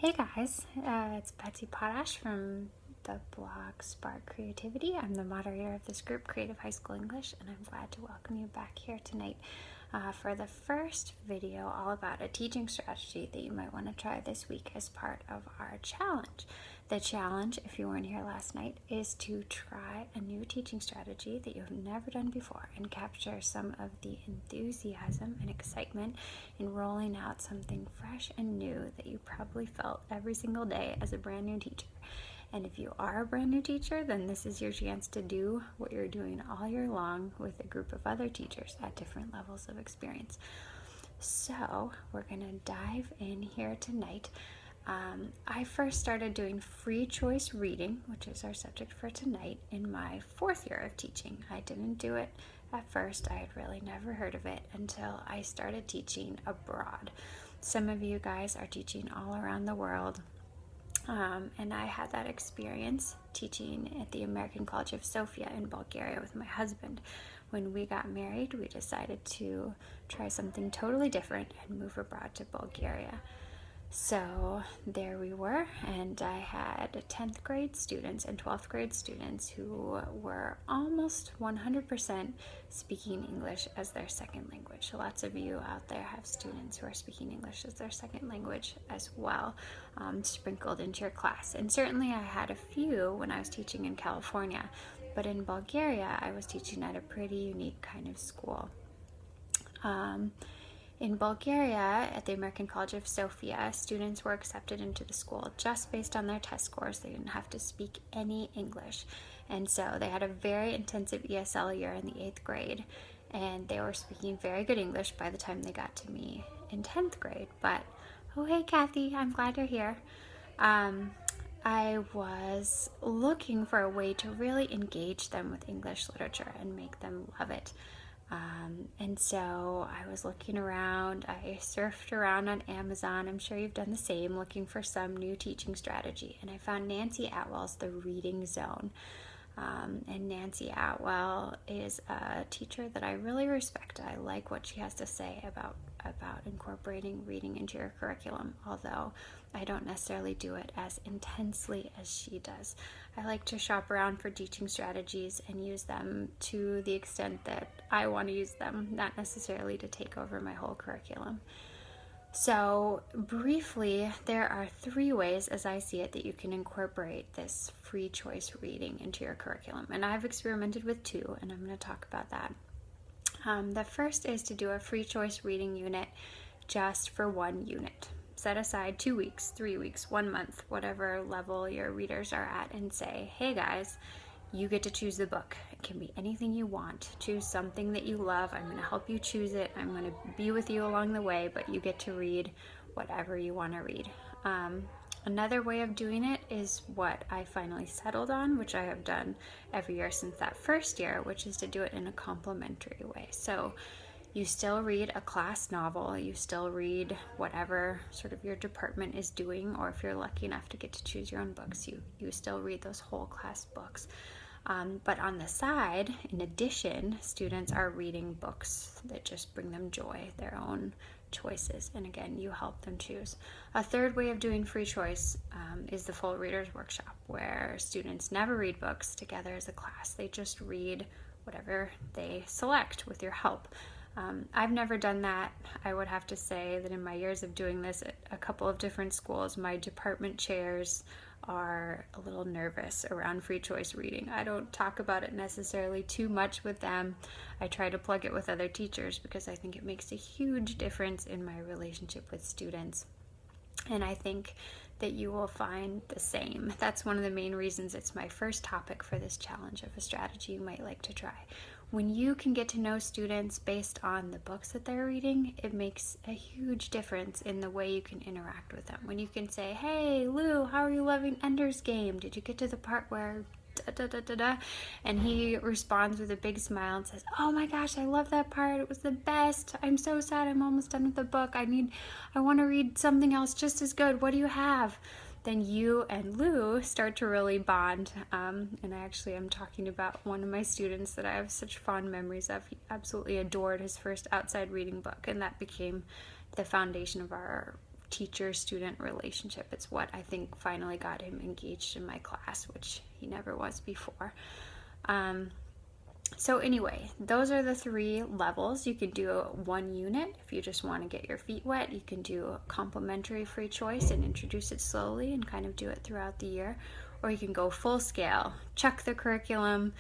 Hey guys, it's Betsy Potash from the blog Spark Creativity. I'm the moderator of this group, Creative High School English, and I'm glad to welcome you back here tonight for the first video all about a teaching strategy that you might want to try this week as part of our challenge. The challenge, if you weren't here last night, is to try a new teaching strategy that you've never done before and capture some of the enthusiasm and excitement in rolling out something fresh and new that you probably felt every single day as a brand new teacher. And if you are a brand new teacher, then this is your chance to do what you're doing all year long with a group of other teachers at different levels of experience. So we're going to dive in here tonight. I first started doing free choice reading, which is our subject for tonight, in my fourth year of teaching. I didn't do it at first. I had really never heard of it until I started teaching abroad. Some of you guys are teaching all around the world. And I had that experience teaching at the American College of Sofia in Bulgaria with my husband. When we got married, we decided to try something totally different and move abroad to Bulgaria. So there we were, and I had 10th grade students and 12th grade students who were almost 100% speaking English as their second language. Lots of you out there have students who are speaking English as their second language as well, sprinkled into your class. And certainly I had a few when I was teaching in California, but in Bulgaria I was teaching at a pretty unique kind of school. In Bulgaria, at the American College of Sofia, students were accepted into the school just based on their test scores. They didn't have to speak any English. And so they had a very intensive ESL year in the 8th grade, and they were speaking very good English by the time they got to me in 10th grade. But, oh hey Kathy, I'm glad you're here. I was looking for a way to really engage them with English literature and make them love it. And so I was looking around, I surfed around on Amazon, I'm sure you've done the same, looking for some new teaching strategy, and I found Nancy Atwell's The Reading Zone. And Nancy Atwell is a teacher that I really respect. I like what she has to say about incorporating reading into your curriculum, although I don't necessarily do it as intensely as she does. I like to shop around for teaching strategies and use them to the extent that I want to use them, not necessarily to take over my whole curriculum. So briefly, there are 3 ways, as I see it, that you can incorporate this free choice reading into your curriculum. And I've experimented with 2, and I'm going to talk about that. The first is to do a free choice reading unit just for 1 unit. Set aside 2 weeks, 3 weeks, 1 month, whatever level your readers are at, and say, hey guys, you get to choose the book. It can be anything you want. Choose something that you love. I'm going to help you choose it. I'm going to be with you along the way, but you get to read whatever you want to read. Another way of doing it is what I finally settled on, which I have done every year since that first year, which is to do it in a complementary way. So you still read a class novel, you still read whatever sort of your department is doing, or if you're lucky enough to get to choose your own books, you still read those whole class books. But on the side, in addition, students are reading books that just bring them joy, their own choices, and again, you help them choose. A third way of doing free choice is the full readers workshop, where students never read books together as a class. They just read whatever they select with your help. I've never done that. I would have to say that in my years of doing this at a couple of different schools, my department chairs are a little nervous around free choice reading. I don't talk about it necessarily too much with them. I try to plug it with other teachers because I think it makes a huge difference in my relationship with students. And I think that you will find the same. That's one of the main reasons it's my first topic for this challenge of a strategy you might like to try. When you can get to know students based on the books that they're reading, it makes a huge difference in the way you can interact with them. When you can say, hey, Lou, how are you loving Ender's Game? Did you get to the part where da, da, da, da? And he responds with a big smile and says, oh my gosh, I love that part. It was the best. I'm so sad I'm almost done with the book. I want to read something else just as good. What do you have? Then you and Lou start to really bond. And I actually am talking about one of my students that I have such fond memories of. He absolutely adored his first outside reading book, and that became the foundation of our teacher-student relationship. It's what I think finally got him engaged in my class, which he never was before. So anyway, those are the 3 levels. You can do 1 unit if you just want to get your feet wet. You can do a complimentary free choice and introduce it slowly and kind of do it throughout the year. Or you can go full scale, chuck the curriculum,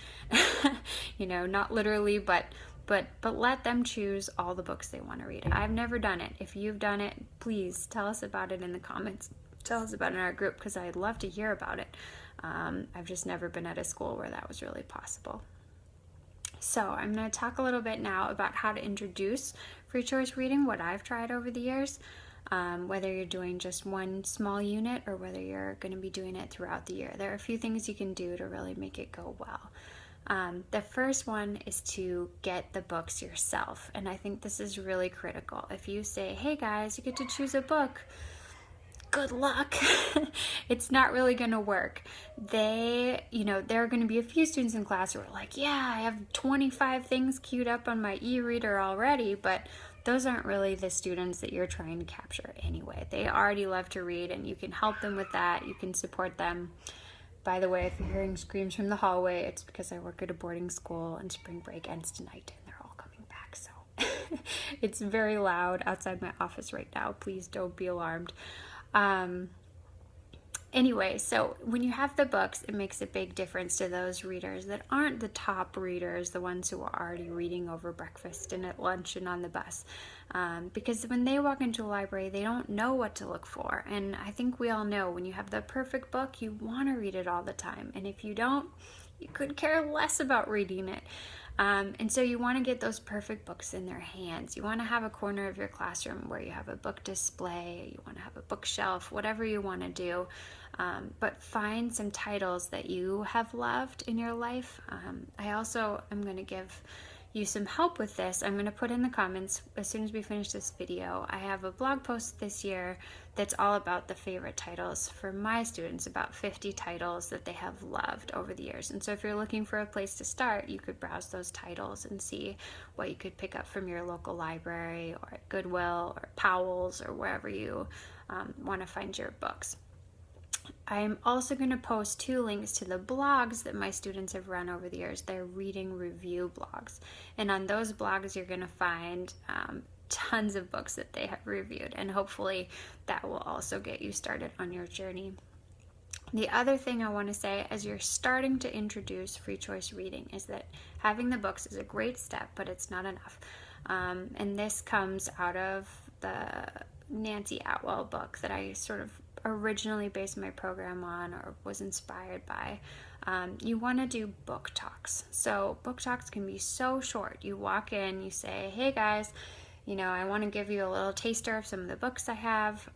not literally, but let them choose all the books they want to read. I've never done it. If you've done it, please tell us about it in the comments. Tell us about it in our group, because I'd love to hear about it. I've just never been at a school where that was really possible. So I'm going to talk a little bit now about how to introduce free choice reading, what I've tried over the years, whether you're doing just 1 small unit or whether you're going to be doing it throughout the year. There are a few things you can do to really make it go well. The first one is to get the books yourself, and I think this is really critical. If you say, hey guys, you get to choose a book, good luck. It's not really going to work. There are going to be a few students in class who are like, yeah, I have 25 things queued up on my e-reader already, but those aren't really the students that you're trying to capture anyway. They already love to read, and you can help them with that. You can support them. By the way, if you're hearing screams from the hallway, it's because I work at a boarding school and spring break ends tonight and they're all coming back. So it's very loud outside my office right now. Please don't be alarmed. Anyway, so when you have the books, it makes a big difference to those readers that aren't the top readers, the ones who are already reading over breakfast and at lunch and on the bus. Because when they walk into a library, they don't know what to look for. And I think we all know when you have the perfect book, you want to read it all the time. And if you don't, you could care less about reading it. And so you want to get those perfect books in their hands. You want to have a corner of your classroom where you have a book display, you want to have a bookshelf, whatever you want to do. But find some titles that you have loved in your life. I also am going to give you some help with this. I'm going to put in the comments as soon as we finish this video. I have a blog post this year that's all about the favorite titles for my students, about 50 titles that they have loved over the years. And so if you're looking for a place to start, you could browse those titles and see what you could pick up from your local library or at Goodwill or Powell's or wherever you want to find your books. I'm also going to post 2 links to the blogs that my students have run over the years. They're reading review blogs. And on those blogs, you're going to find tons of books that they have reviewed. And hopefully that will also get you started on your journey. The other thing I want to say as you're starting to introduce free choice reading is that having the books is a great step, but it's not enough. And this comes out of the Nancy Atwell book that I sort of originally based my program on or was inspired by. You want to do book talks. So book talks can be so short. You walk in, you say, hey guys, I want to give you a little taster of some of the books I have.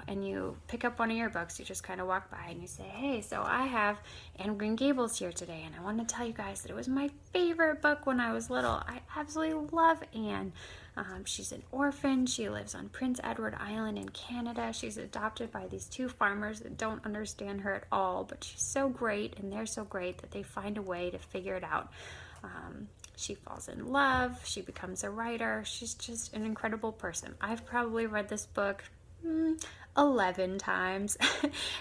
And you pick up one of your books, you just kind of walk by and you say, hey, so I have Anne Green Gables here today, and I want to tell you guys that it was my favorite book when I was little. I absolutely love Anne. She's an orphan. She lives on Prince Edward Island in Canada. She's adopted by these 2 farmers that don't understand her at all, but she's so great, and they're so great that they find a way to figure it out. She falls in love. She becomes a writer. She's just an incredible person. I've probably read this book 11 times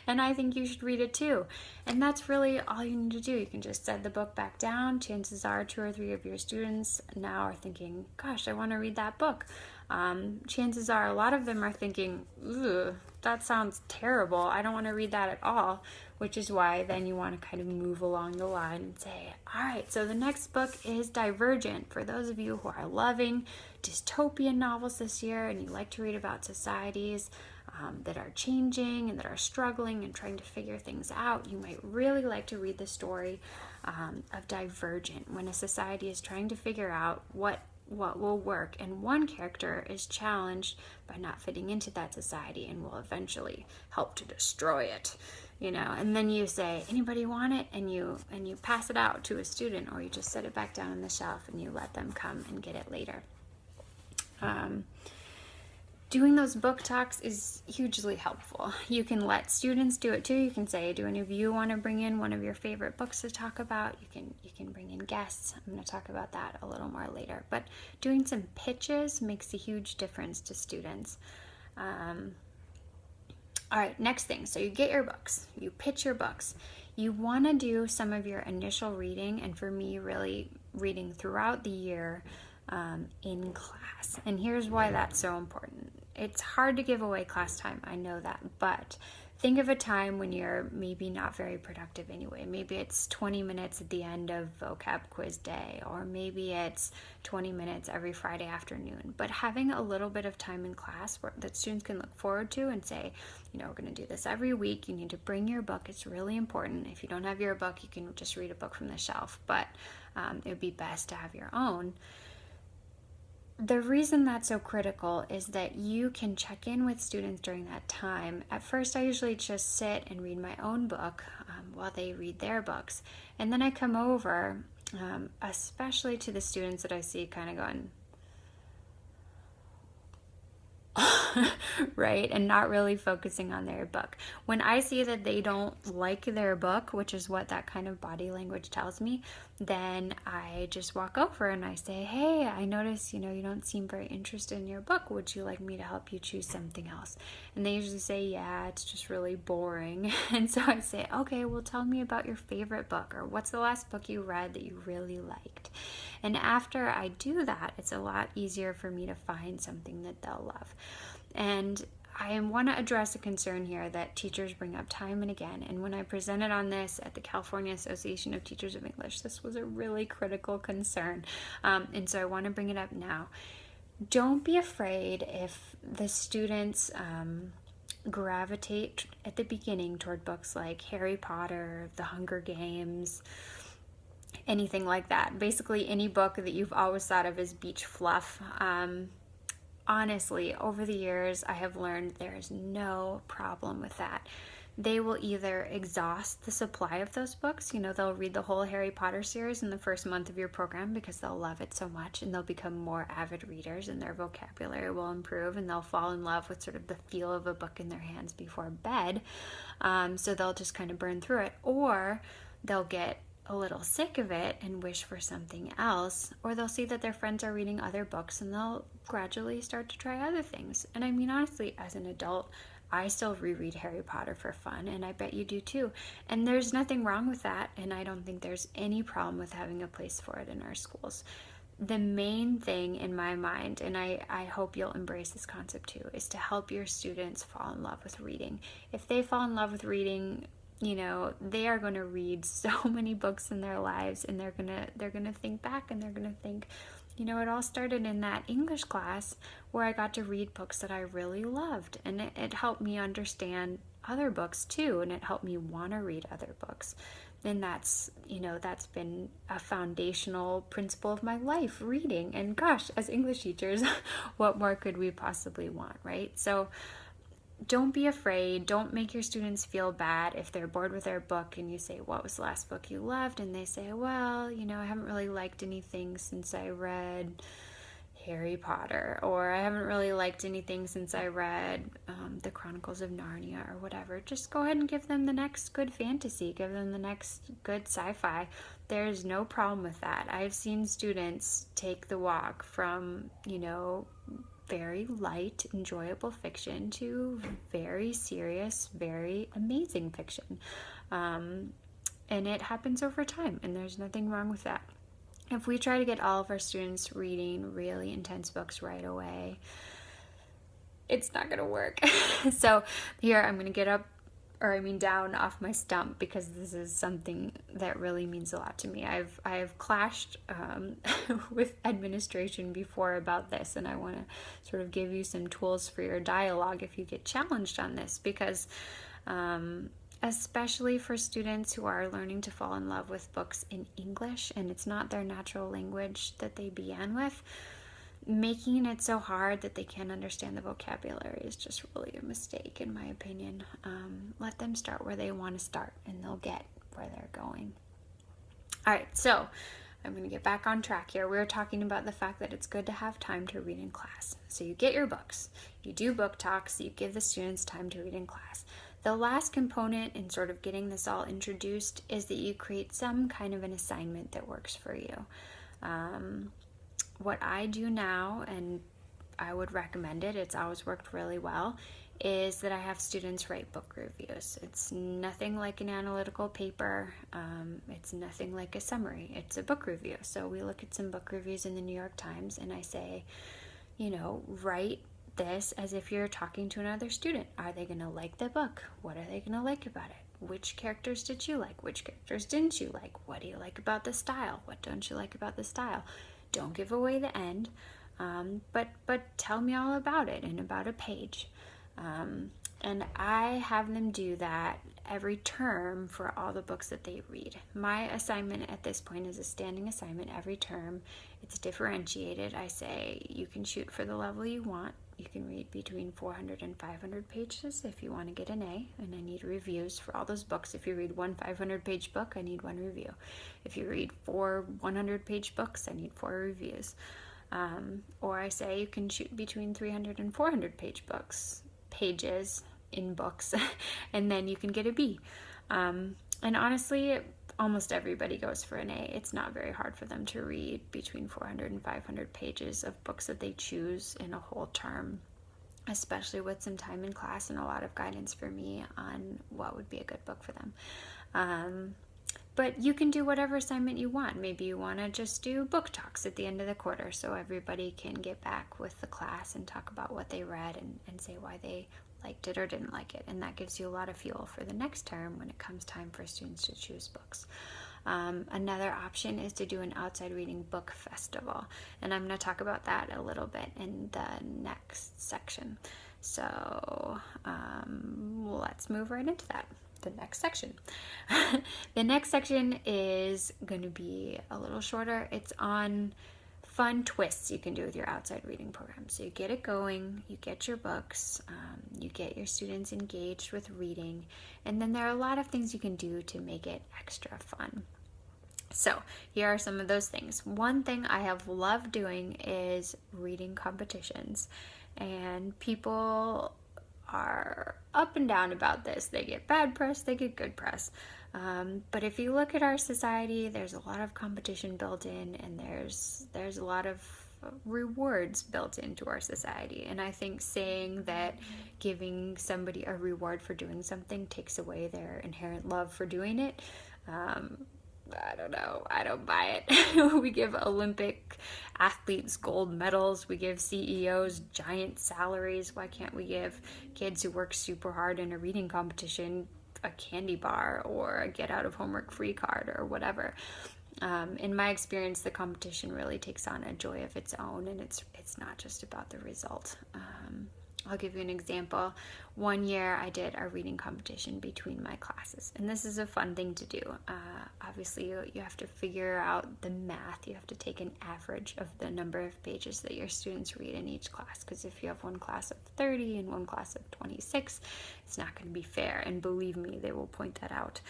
and I think you should read it too. And that's really all you need to do. You can just set the book back down. Chances are 2 or 3 of your students now are thinking, gosh, I want to read that book. Chances are a lot of them are thinking, ooh, that sounds terrible. I don't want to read that at all, which is why then you want to kind of move along the line and say, all right, so the next book is Divergent. For those of you who are loving dystopian novels this year and you like to read about societies that are changing and that are struggling and trying to figure things out, you might really like to read the story of Divergent, when a society is trying to figure out what will work, and one character is challenged by not fitting into that society and will eventually help to destroy it. And then you say, anybody want it? And you pass it out to a student, or you just set it back down on the shelf and you let them come and get it later. Doing those book talks is hugely helpful. You can let students do it too. You can say, do any of you want to bring in one of your favorite books to talk about? You can bring in guests. I'm going to talk about that a little more later. But doing some pitches makes a huge difference to students. All right, next thing. So you get your books, you pitch your books. You want to do some of your initial reading, and for me, really reading throughout the year in class. And here's why that's so important. It's hard to give away class time, I know that, but think of a time when you're maybe not very productive anyway. Maybe it's 20 minutes at the end of vocab quiz day, or maybe it's 20 minutes every Friday afternoon. But having a little bit of time in class that students can look forward to and say, we're going to do this every week. You need to bring your book. It's really important. If you don't have your book, you can just read a book from the shelf, but it would be best to have your own. The reason that's so critical is that you can check in with students during that time. At first, I usually just sit and read my own book while they read their books. And then I come over, especially to the students that I see kind of going, right, and not really focusing on their book. When I see that they don't like their book, which is what that kind of body language tells me, then I just walk over and I say, hey, I notice, you don't seem very interested in your book. Would you like me to help you choose something else? And they usually say, yeah, it's just really boring. And so I say, okay, well, tell me about your favorite book, or what's the last book you read that you really liked? And after I do that, it's a lot easier for me to find something that they'll love. And I want to address a concern here that teachers bring up time and again. And when I presented on this at the California Association of Teachers of English, this was a really critical concern. And so I want to bring it up now. Don't be afraid if the students gravitate at the beginning toward books like Harry Potter, The Hunger Games, anything like that. Basically, any book that you've always thought of as beach fluff. Honestly, over the years, I have learned there is no problem with that. They will either exhaust the supply of those books, they'll read the whole Harry Potter series in the first month of your program because they'll love it so much, and they'll become more avid readers, and their vocabulary will improve, and they'll fall in love with sort of the feel of a book in their hands before bed. So they'll just kind of burn through it, or they'll get a little sick of it and wish for something else, or they'll see that their friends are reading other books and they'll gradually start to try other things. And I mean, honestly, as an adult, I still reread Harry Potter for fun, and I bet you do too. And there's nothing wrong with that, and I don't think there's any problem with having a place for it in our schools. The main thing in my mind, and I hope you'll embrace this concept too, is to help your students fall in love with reading. If they fall in love with reading, they are going to read so many books in their lives, and they're going to think back, and they're going to think, it all started in that English class where I got to read books that I really loved, and it helped me understand other books too, and it helped me want to read other books. And that's been a foundational principle of my life, reading. And gosh, as English teachers, what more could we possibly want, right? So don't be afraid. Don't make your students feel bad if they're bored with their book and you say, what was the last book you loved? And they say, well, I haven't really liked anything since I read Harry Potter, or I haven't really liked anything since I read the Chronicles of Narnia or whatever. Just go ahead and give them the next good fantasy. Give them the next good sci-fi. There's no problem with that. I've seen students take the walk from, very light, enjoyable fiction to very serious, very amazing fiction. And it happens over time, and there's nothing wrong with that. If we try to get all of our students reading really intense books right away, it's not going to work. So here I'm going to get up, down off my stump, because this is something that really means a lot to me. I've clashed with administration before about this, and I want to sort of give you some tools for your dialogue if you get challenged on this, because especially for students who are learning to fall in love with books in English and it's not their natural language that they began with, making it so hard that they can't understand the vocabulary is just really a mistake, in my opinion. Let them start where they want to start, and they'll get where they're going. All right, so I'm going to get back on track here. We were talking about the fact that it's good to have time to read in class. So you get your books, you do book talks, you give the students time to read in class. The last component in sort of getting this all introduced is that you create some kind of an assignment that works for you. What I do now, and I would recommend it, it's always worked really well, is that I have students write book reviews. It's nothing like an analytical paper. It's nothing like a summary. It's a book review. So we look at some book reviews in the New York Times, and I say, write this as if you're talking to another student. Are they going to like the book? What are they going to like about it? Which characters did you like? Which characters didn't you like? What do you like about the style? What don't you like about the style? Don't give away the end, but tell me all about it in about a page. And I have them do that every term for all the books that they read. My assignment at this point is a standing assignment every term. It's differentiated. I say you can shoot for the level you want. You can read between 400 and 500 pages if you want to get an A, and I need reviews for all those books. If you read one 500-page book, I need one review. If you read 4 100-page books, I need 4 reviews. Or I say you can shoot between 300 and 400 pages in books, and then you can get a B. And honestly, almost everybody goes for an A. It's not very hard for them to read between 400 and 500 pages of books that they choose in a whole term, especially with some time in class and a lot of guidance for me on what would be a good book for them. But you can do whatever assignment you want. Maybe you want to just do book talks at the end of the quarter so everybody can get back with the class and talk about what they read and say why they liked it or didn't like it. And that gives you a lot of fuel for the next term when it comes time for students to choose books. Another option is to do an outside reading book festival. And I'm going to talk about that a little bit in the next section. So let's move right into that. The next section. The next section is going to be a little shorter. It's on fun twists you can do with your outside reading program. So you get it going, you get your books, you get your students engaged with reading, and then there are a lot of things you can do to make it extra fun. So here are some of those things. One thing I have loved doing is reading competitions, and people are up and down about this. They get bad press, they get good press. But if you look at our society, there's a lot of competition built in, and there's a lot of rewards built into our society. And I think saying that giving somebody a reward for doing something takes away their inherent love for doing it, I don't know. I don't buy it. We give Olympic athletes gold medals. We give CEOs giant salaries. Why can't we give kids who work super hard in a reading competition a candy bar or a get out of homework free card or whatever? In my experience, the competition really takes on a joy of its own, and it's not just about the result. I'll give you an example. One year I did a reading competition between my classes, and this is a fun thing to do. Obviously, you have to figure out the math. You have to take an average of the number of pages that your students read in each class, because if you have one class of 30 and one class of 26, it's not going to be fair, and believe me, they will point that out.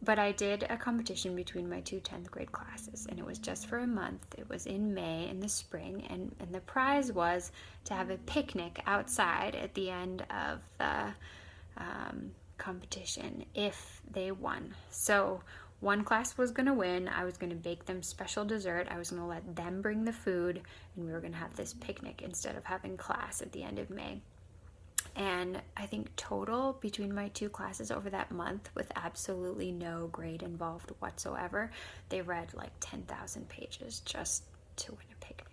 But I did a competition between my 2 10th grade classes, and it was just for a month. It was in May in the spring, and the prize was to have a picnic outside at the end of the competition if they won. So one class was going to win. I was going to bake them special dessert. I was going to let them bring the food, and we were going to have this picnic instead of having class at the end of May. And I think total between my 2 classes over that month, with absolutely no grade involved whatsoever, they read like 10,000 pages just to win a picnic.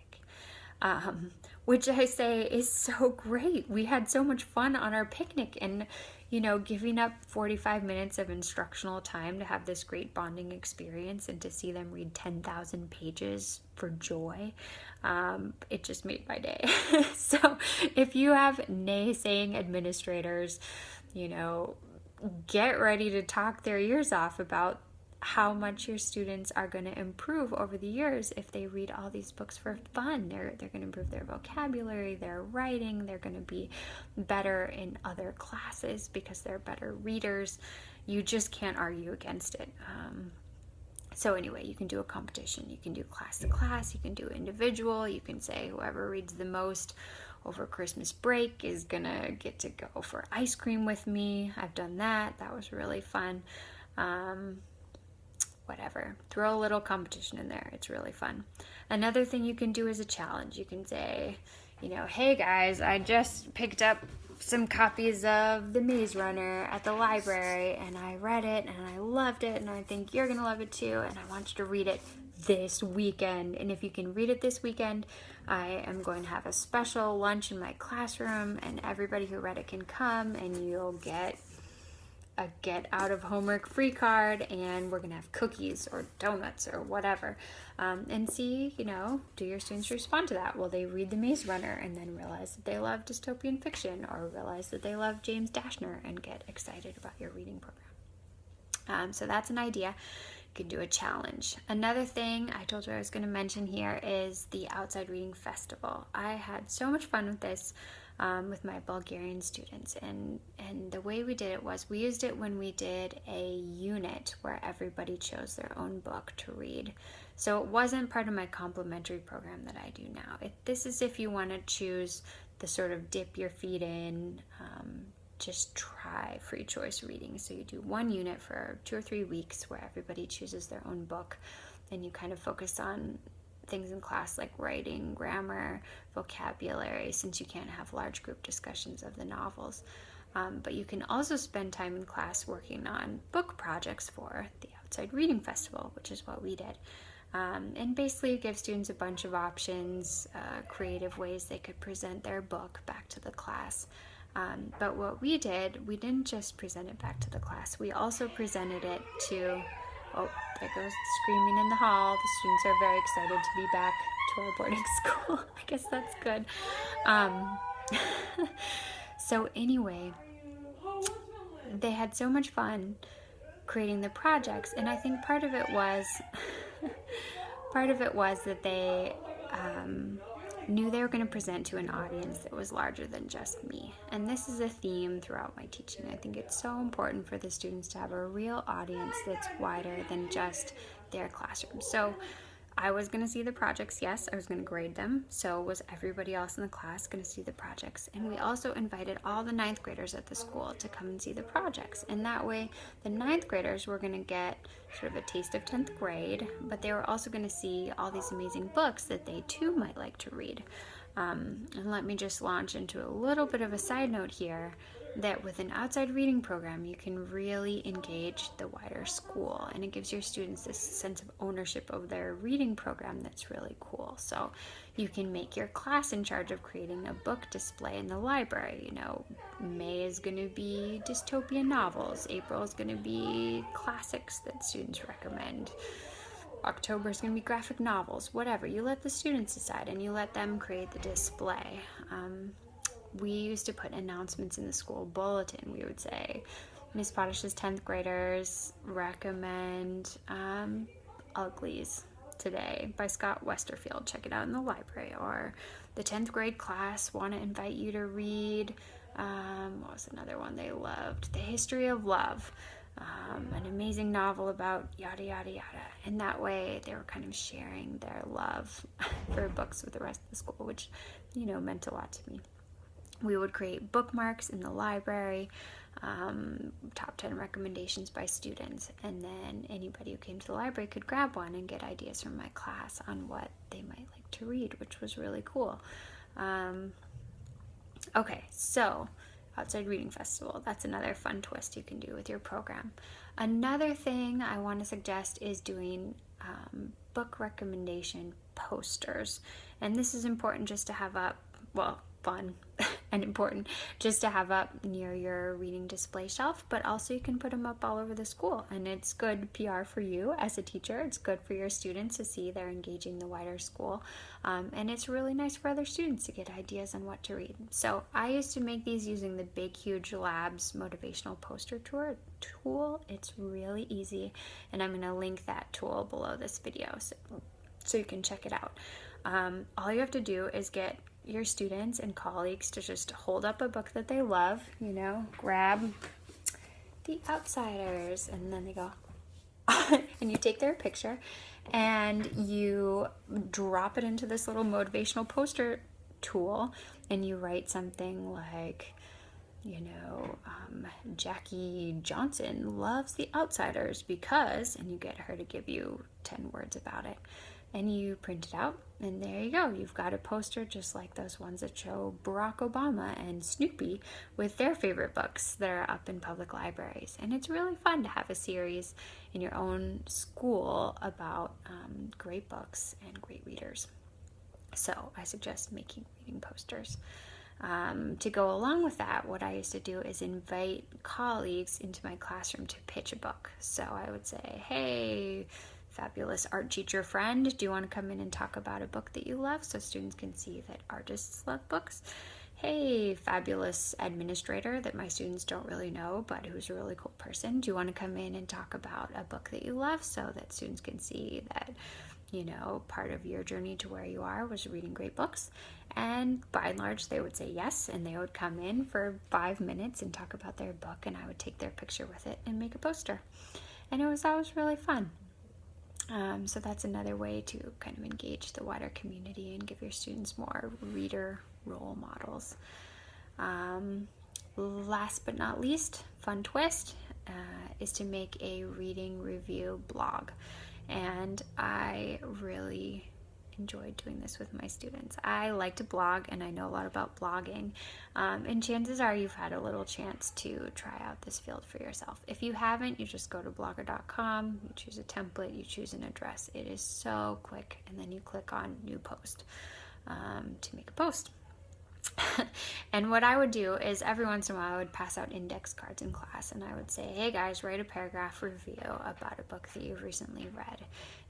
Which I say is so great. We had so much fun on our picnic, and giving up 45 minutes of instructional time to have this great bonding experience and to see them read 10,000 pages for joy, it just made my day. So if you have naysaying administrators, get ready to talk their ears off about how much your students are going to improve over the years if they read all these books for fun. They're going to improve their vocabulary, their writing, they're going to be better in other classes because they're better readers. You just can't argue against it. So anyway, you can do a competition, you can do class to class, you can do individual, you can say whoever reads the most over Christmas break is gonna get to go for ice cream with me. I've done that. That was really fun. Whatever. Throw a little competition in there. It's really fun. Another thing you can do is a challenge. You can say, hey guys, I just picked up some copies of The Maze Runner at the library and I read it and I loved it and I think you're gonna love it too and I want you to read it this weekend. And if you can read it this weekend, I am going to have a special lunch in my classroom and everybody who read it can come and you'll get a get out of homework free card and we're gonna have cookies or donuts or whatever, and see, do your students respond to that? Will they read The Maze Runner and then realize that they love dystopian fiction, or realize that they love James Dashner and get excited about your reading program? So that's an idea. You can do a challenge. Another thing I told you I was going to mention here is the Outside Reading Festival. I had so much fun with this with my Bulgarian students, and the way we did it was we used it when we did a unit where everybody chose their own book to read. So it wasn't part of my complimentary program that I do now. This is if you want to choose the sort of dip your feet in, just try free choice reading. So you do one unit for 2 or 3 weeks where everybody chooses their own book and you kind of focus on things in class like writing, grammar, vocabulary, since you can't have large group discussions of the novels. But you can also spend time in class working on book projects for the Outside Reading Festival, which is what we did. And basically give students a bunch of options, creative ways they could present their book back to the class. But what we did, we didn't just present it back to the class, we also presented it to, oh, there goes screaming in the hall. The students are very excited to be back to our boarding school. I guess that's good. So anyway, they had so much fun creating the projects, and I think part of it was that they knew they were going to present to an audience that was larger than just me. And this is a theme throughout my teaching. I think it's so important for the students to have a real audience that's wider than just their classroom. So I was going to see the projects, yes, I was going to grade them. So was everybody else in the class going to see the projects. And we also invited all the 9th graders at the school to come and see the projects. And that way the 9th graders were going to get sort of a taste of 10th grade, but they were also going to see all these amazing books that they too might like to read. And let me just launch into a little bit of a side note here, that with an outside reading program, you can really engage the wider school, and it gives your students this sense of ownership of their reading program that's really cool. So you can make your class in charge of creating a book display in the library. May is going to be dystopian novels, April is going to be classics that students recommend, October is going to be graphic novels, whatever. You let the students decide and you let them create the display. We used to put announcements in the school bulletin. We would say, Ms. Pottish's 10th graders recommend Uglies today by Scott Westerfield. Check it out in the library. Or the 10th grade class want to invite you to read, what was another one they loved? The History of Love, an amazing novel about yada, yada, yada. And that way they were kind of sharing their love for books with the rest of the school, which, meant a lot to me. We would create bookmarks in the library, top 10 recommendations by students, and then anybody who came to the library could grab one and get ideas from my class on what they might like to read, which was really cool. Okay, so Outside Reading Festival, that's another fun twist you can do with your program. Another thing I want to suggest is doing book recommendation posters, and this is important just to have up, fun and important just to have up near your reading display shelf, but also you can put them up all over the school, and it's good PR for you as a teacher. It's good for your students to see they're engaging the wider school, and it's really nice for other students to get ideas on what to read. So I used to make these using the Big Huge Labs motivational poster tool. It's really easy, and I'm going to link that tool below this video so you can check it out. All you have to do is get your students and colleagues to just hold up a book that they love, grab The Outsiders, and then they go, and you take their picture and you drop it into this little motivational poster tool, and you write something like, Jackie Johnson loves The Outsiders because, and you get her to give you 10 words about it. and you print it out, and there you go. You've got a poster just like those ones that show Barack Obama and Snoopy with their favorite books that are up in public libraries. And it's really fun to have a series in your own school about great books and great readers. So I suggest making reading posters. To go along with that, what I used to do is invite colleagues into my classroom to pitch a book. So I would say, hey, fabulous art teacher friend, do you want to come in and talk about a book that you love, so students can see that artists love books? Hey, fabulous administrator that my students don't really know, but who's a really cool person, do you want to come in and talk about a book that you love, so that students can see that, you know, part of your journey to where you are was reading great books? And by and large, they would say yes, and they would come in for 5 minutes and talk about their book, and I would take their picture with it and make a poster. And it was always really fun. So that's another way to kind of engage the wider community and give your students more reader role models. Last but not least, fun twist, is to make a reading review blog. And I really enjoyed doing this with my students. I like to blog, and I know a lot about blogging, and chances are you've had a little chance to try out this field for yourself. If you haven't, you just go to blogger.com, you choose a template, you choose an address. It is so quick, and then you click on new post to make a post. And what I would do is every once in a while I would pass out index cards in class, and I would say, hey guys, write a paragraph review about a book that you've recently read.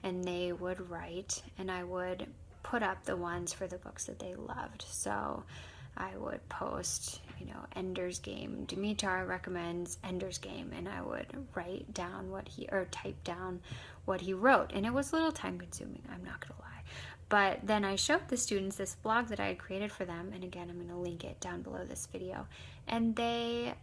And they would write, and I would put up the ones for the books that they loved. So I would post, you know, Ender's Game. Dimitar recommends Ender's Game, and I would write down type down what he wrote. And it was a little time consuming, I'm not gonna lie. But then I showed the students this blog that I had created for them, and again, I'm going to link it down below this video. And they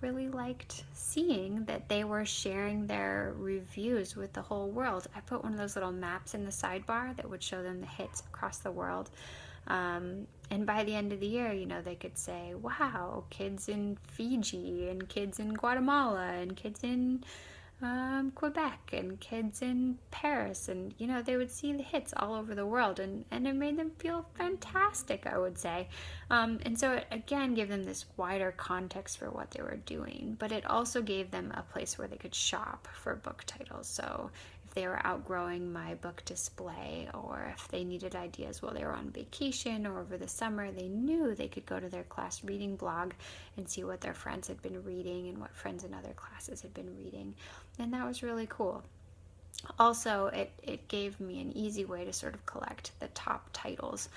really liked seeing that they were sharing their reviews with the whole world. I put one of those little maps in the sidebar that would show them the hits across the world. And by the end of the year, you know, they could say, wow, kids in Fiji, and kids in Guatemala, and kids in Quebec, and kids in Paris, and you know, they would see the hits all over the world, and it made them feel fantastic, I would say. And so it again gave them this wider context for what they were doing, but it also gave them a place where they could shop for book titles. So if they were outgrowing my book display, or if they needed ideas while they were on vacation or over the summer, they knew they could go to their class reading blog and see what their friends had been reading and what friends in other classes had been reading. And that was really cool. Also, it gave me an easy way to sort of collect the top titles,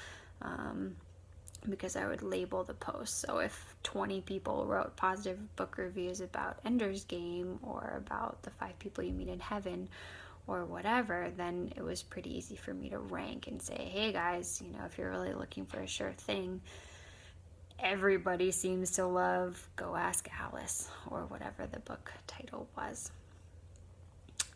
because I would label the posts. So if 20 people wrote positive book reviews about Ender's Game, or about The 5 People You Meet in Heaven, or whatever, then it was pretty easy for me to rank and say, hey guys, you know, if you're really looking for a sure thing, everybody seems to love Go Ask Alice, or whatever the book title was.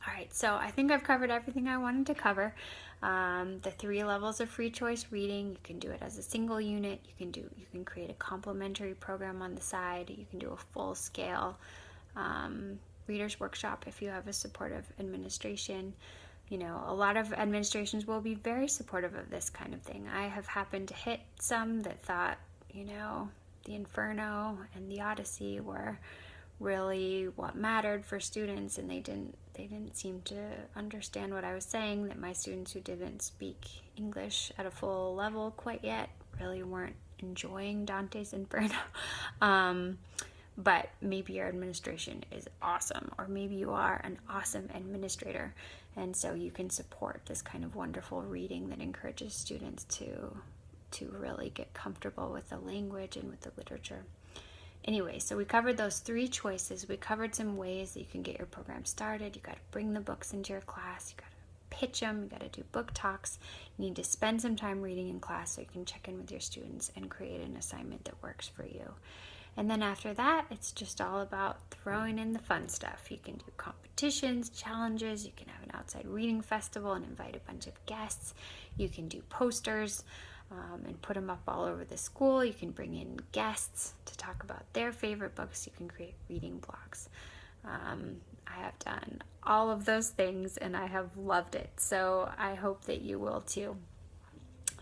All right, so I think I've covered everything I wanted to cover. The 3 levels of free choice reading, you can do it as a single unit, you can create a complementary program on the side, you can do a full scale readers workshop if you have a supportive administration. You know, a lot of administrations will be very supportive of this kind of thing. I have happened to hit some that thought, you know, the Inferno and the Odyssey were really what mattered for students, and they didn't seem to understand what I was saying, that my students who didn't speak English at a full level quite yet really weren't enjoying Dante's Inferno. But maybe your administration is awesome, or maybe you are an awesome administrator, and so you can support this kind of wonderful reading that encourages students to really get comfortable with the language and with the literature. Anyway, so we covered those 3 choices. We covered some ways that you can get your program started. You got to bring the books into your class. You got to pitch them. You got to do book talks. You need to spend some time reading in class so you can check in with your students and create an assignment that works for you. And then after that, it's just all about throwing in the fun stuff. You can do competitions, challenges. You can have an outside reading festival and invite a bunch of guests. You can do posters and put them up all over the school. You can bring in guests to talk about their favorite books. You can create reading blogs. I have done all of those things and I have loved it. So I hope that you will too.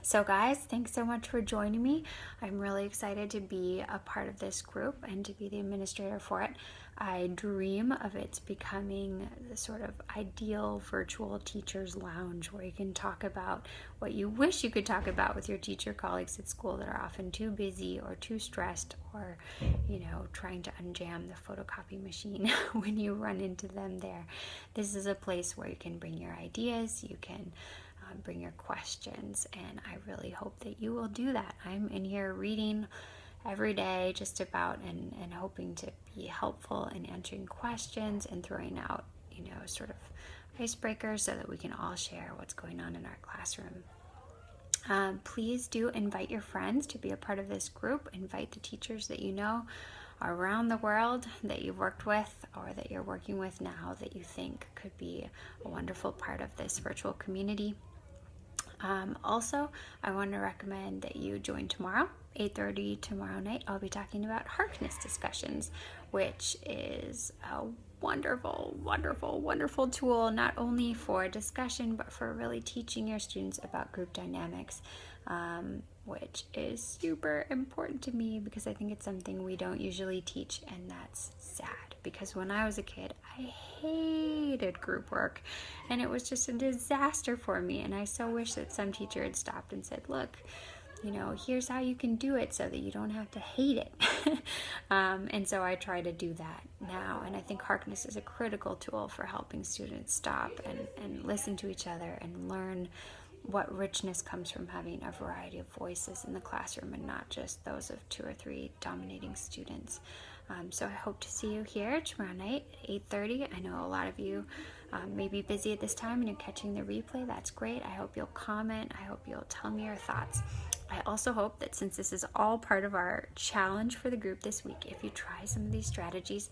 So guys, thanks so much for joining me. I'm really excited to be a part of this group and to be the administrator for it. I dream of it becoming the sort of ideal virtual teacher's lounge where you can talk about what you wish you could talk about with your teacher colleagues at school that are often too busy or too stressed or, trying to unjam the photocopy machine when you run into them there. This is a place where you can bring your ideas, you can bring your questions, and I really hope that you will do that. I'm in here reading every day just about and hoping to be helpful in answering questions and throwing out sort of icebreakers so that we can all share what's going on in our classroom. Please do invite your friends to be a part of this group. Invite the teachers that you know around the world that you've worked with or that you're working with now that you think could be a wonderful part of this virtual community. Also, I want to recommend that you join tomorrow, 8:30 tomorrow night. I'll be talking about Harkness discussions, which is a wonderful, wonderful, wonderful tool, not only for discussion, but for really teaching your students about group dynamics, which is super important to me because I think it's something we don't usually teach, and that's sad. Because when I was a kid, I hated group work and it was just a disaster for me. And I so wish that some teacher had stopped and said, look, here's how you can do it so that you don't have to hate it. And so I try to do that now. And I think Harkness is a critical tool for helping students stop and listen to each other and learn what richness comes from having a variety of voices in the classroom and not just those of 2 or 3 dominating students. So I hope to see you here tomorrow night at 8:30. I know a lot of you may be busy at this time and you're catching the replay. That's great. I hope you'll comment. I hope you'll tell me your thoughts. I also hope that since this is all part of our challenge for the group this week, if you try some of these strategies,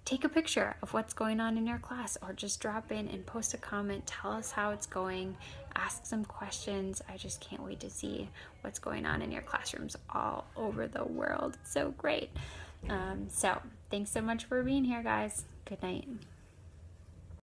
take a picture of what's going on in your class or just drop in and post a comment. Tell us how it's going. Ask some questions. I just can't wait to see what's going on in your classrooms all over the world. It's so great. So thanks so much for being here, guys. Good night.